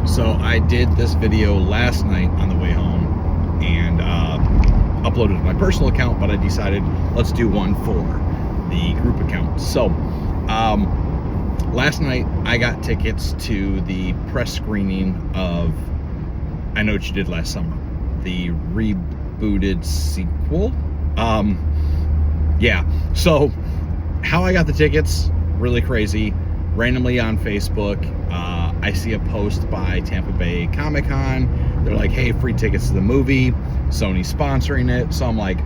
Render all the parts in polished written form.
So I did this video last night on the way home and uploaded to my personal account, but I decided let's do one for the group account. So last night I got tickets to the press screening of I Know What You Did Last Summer, the rebooted sequel. Yeah, so how I got the tickets, really crazy. Randomly on Facebook, I see a post by Tampa Bay Comic-Con. They're like, hey, free tickets to the movie. Sony's sponsoring it. So I'm like,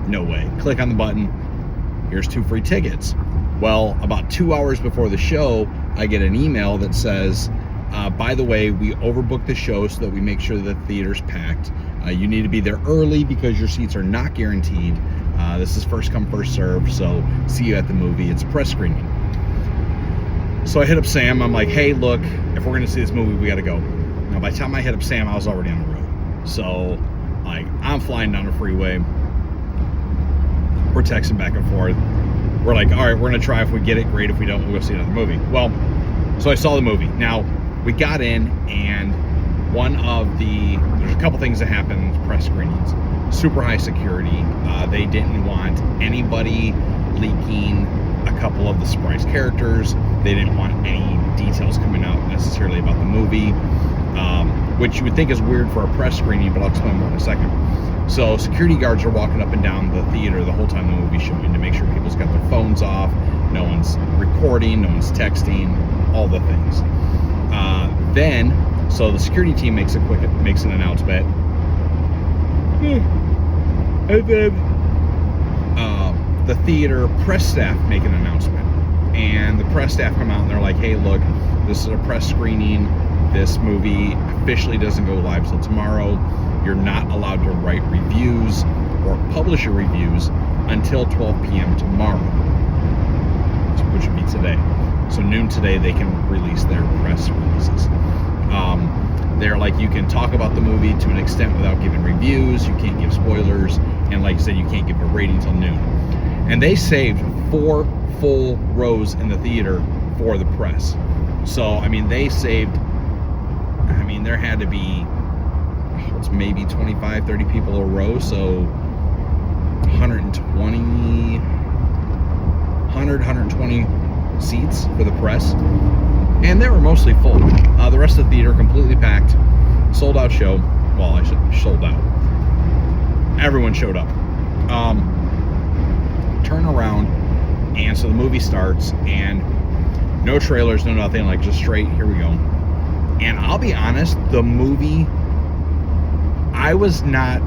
no way. Click on the button. Here's 2 free tickets. Well, about 2 hours before the show, I get an email that says, by the way, we overbooked the show so that we make sure that the theater's packed. You need to be there early because your seats are not guaranteed. This is first come, first serve, so see you at the movie. It's a press screening. So I hit up Sam. I'm like, hey, look, if we're going to see this movie, we got to go. Now, by the time I hit up Sam, I was already on the road. So, like, I'm flying down the freeway. We're texting back and forth. We're like, all right, we're going to try. If we get it, great. If we don't, we'll go see another movie. Well, so I saw the movie. Now, we got in, and there's a couple things that happened in press screenings. Super high security. They didn't want anybody leaking a couple of the surprise characters. They didn't want any details coming out necessarily about the movie, which you would think is weird for a press screening, but I'll explain more in a second. So security guards are walking up and down the theater the whole time the movie's showing to make sure people's got their phones off, no one's recording, no one's texting, all the things. So the security team makes an announcement. And then the theater press staff make an announcement. And the press staff come out and they're like, hey, look, this is a press screening. This movie officially doesn't go live till tomorrow. You're not allowed to write reviews or publish your reviews until 12 p.m. tomorrow, which would be today. So noon today, they can release their press releases. They're like, you can talk about the movie to an extent without giving reviews. You can't give spoilers. And like I said, you can't give a rating till noon. And they saved 4 full rows in the theater for the press. So, I mean, there had to be, it's maybe 25, 30 people a row. So 120 seats for the press. And they were mostly full. The rest of the theater completely packed. Sold out show. Well, I should sold out. Everyone showed up. Turn around, and so the movie starts, and no trailers, no nothing, like just straight, here we go. And I'll be honest, the movie, I was not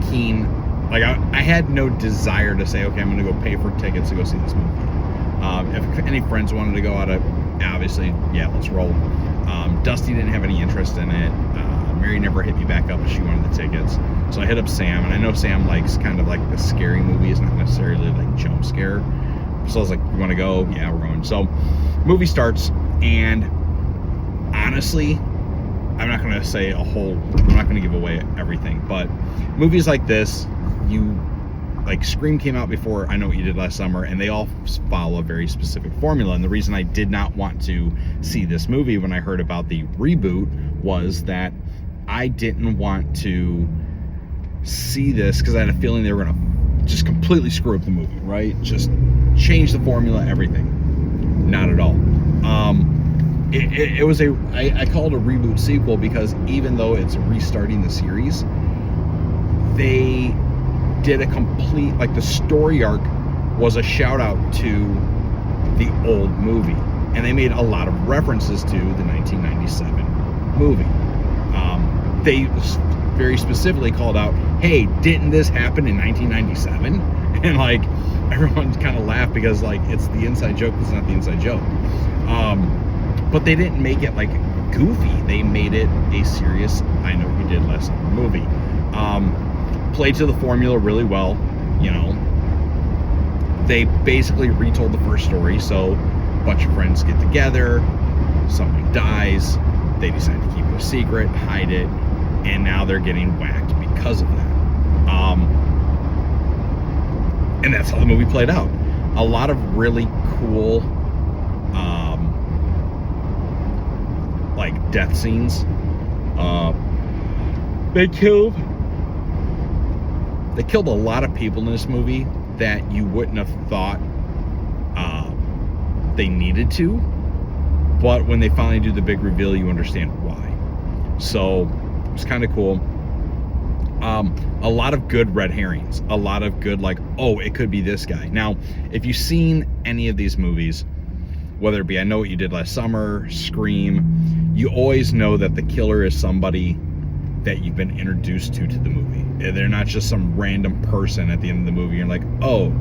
keen. Like, I had no desire to say, okay, I'm going to go pay for tickets to go see this movie. If any friends wanted to go out, obviously, yeah, let's roll. Dusty didn't have any interest in it. Mary never hit me back up if she wanted the tickets. So I hit up Sam, and I know Sam likes kind of like the scary movies, not necessarily like jump scare. So I was like, you want to go? Yeah, we're going. So movie starts, and honestly, I'm not going to give away everything, but movies like this, Scream came out before I Know What You Did Last Summer, and they all follow a very specific formula. And the reason I did not want to see this movie when I heard about the reboot was that I didn't want to see this because I had a feeling they were going to just completely screw up the movie, right? Just change the formula, everything. Not at all. It was I call it a reboot sequel because even though it's restarting the series, they did a complete, like, the story arc was a shout out to the old movie, and they made a lot of references to the 1997 movie. They very specifically called out, hey, didn't this happen in 1997? And like everyone kind of laughed because like it's the inside joke, it's not the inside joke. But they didn't make it like goofy. They made it a serious I Know What You Did Last Summer movie. Played to the formula really well, you know. They basically retold the first story, so a bunch of friends get together, somebody dies, they decide to keep it a secret, hide it, and now they're getting whacked because of that. And that's how the movie played out. A lot of really cool like like death scenes. They killed a lot of people in this movie that you wouldn't have thought they needed to, but when they finally do the big reveal, you understand why. So it's kind of cool. A lot of good red herrings, a lot of good, like, oh, it could be this guy. Now, if you've seen any of these movies, whether it be I Know What You Did Last Summer, Scream, you always know that the killer is somebody that you've been introduced to the movie. They're not just some random person at the end of the movie. You're like, oh,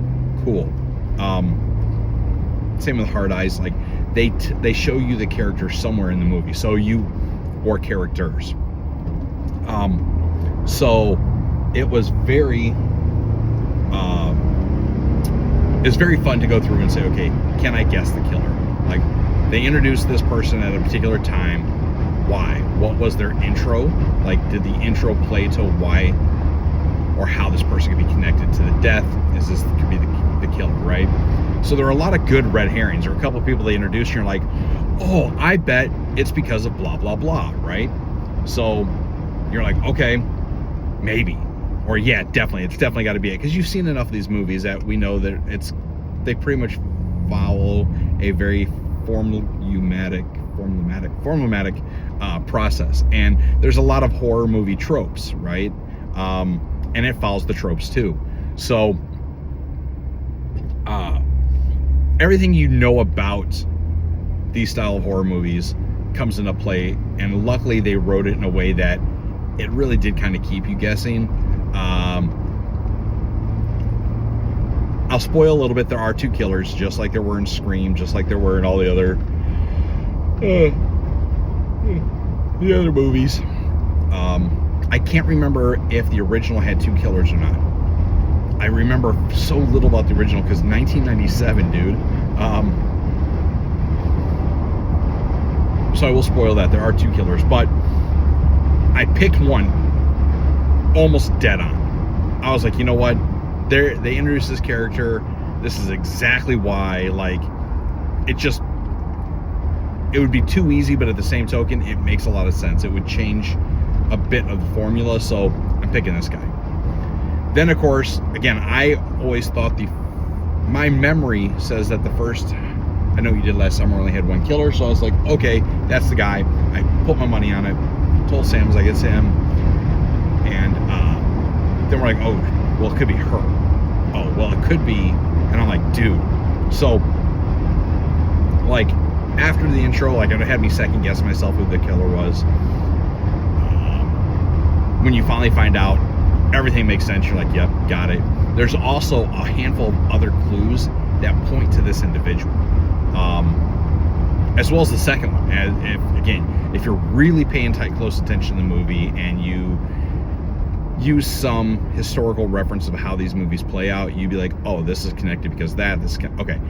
cool. Same with Hard Eyes. Like, they show you the character somewhere in the movie, or characters. So it was very fun to go through and say, okay, can I guess the killer? Like, they introduced this person at a particular time. Why? What was their intro? Like, did the intro play to why or how this person could be connected to the death? Could be the killer, right? So there are a lot of good red herrings. There are a couple of people they introduce and you're like, oh, I bet it's because of blah, blah, blah, right? So you're like, okay, maybe. Or yeah, definitely. It's definitely got to be it. Because you've seen enough of these movies that we know that they pretty much follow a very formulaic process. And there's a lot of horror movie tropes, right? And it follows the tropes too. So everything you know about these style of horror movies comes into play, and luckily they wrote it in a way that it really did kind of keep you guessing. I'll spoil a little bit. There are two killers, just like there were in Scream, just like there were in all the other movies. I can't remember if the original had two killers or not. I remember so little about the original because 1997, dude. So I will spoil that. There are two killers, but I picked one almost dead on. I was like, you know what? They introduced this character. This is exactly why. Like, it would be too easy, but at the same token, it makes a lot of sense. It would change a bit of the formula, so I'm picking this guy. Then, of course, again, I always thought my memory says that the first I Know What You Did Last Summer only had one killer, so I was like, okay, that's the guy. I put my money on it. Told Sam, I guess him. And then we're like, oh, well, it could be her. Oh, well, it could be. And I'm like, dude. So, like, after the intro, like, it had me second guess myself who the killer was. When you finally find out, everything makes sense. You're like, yep, got it. There's also a handful of other clues that point to this individual, as well as the second one. If you're really paying close attention to the movie and you use some historical reference of how these movies play out, you'd be like, oh, this is connected because okay,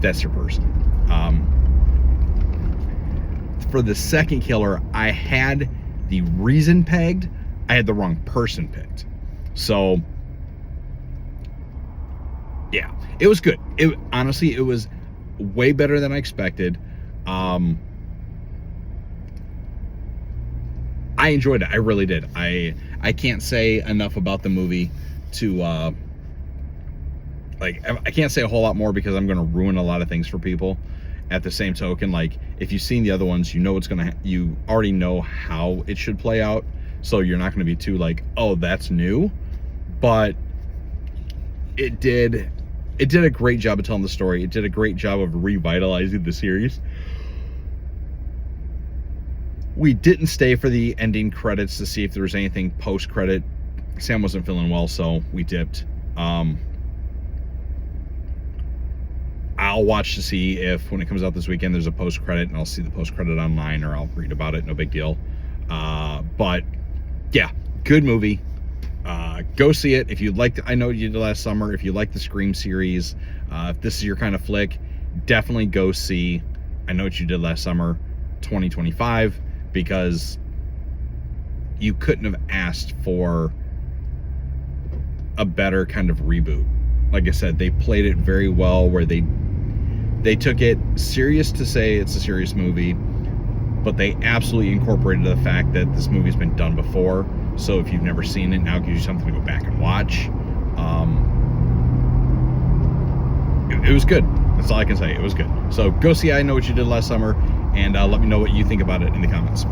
that's your person. For the second killer, I had the reason pegged. I had the wrong person picked. So, yeah, it was good. Honestly, it was way better than I expected. I enjoyed it. I really did. I can't say enough about the movie to, I can't say a whole lot more because I'm going to ruin a lot of things for people. At the same token, like, if you've seen the other ones, you know you already know how it should play out. So you're not going to be too like, oh, that's new. But it did a great job of telling the story. It did a great job of revitalizing the series. We didn't stay for the ending credits to see if there was anything post-credit. Sam wasn't feeling well, so we dipped. I'll watch to see if when it comes out this weekend there's a post-credit, and I'll see the post-credit online, or I'll read about it. No big deal. But yeah, good movie. Go see it if you'd like to. I Know What You Did Last Summer. If you like the Scream series, if this is your kind of flick, definitely go see I Know What You Did Last Summer 2025, because you couldn't have asked for a better kind of reboot. Like I said, they played it very well, where they took it serious to say it's a serious movie, but they absolutely incorporated the fact that this movie's been done before. So if you've never seen it, now it gives you something to go back and watch. It was good. That's all I can say. It was good. So go see I Know What You Did Last Summer, and let me know what you think about it in the comments.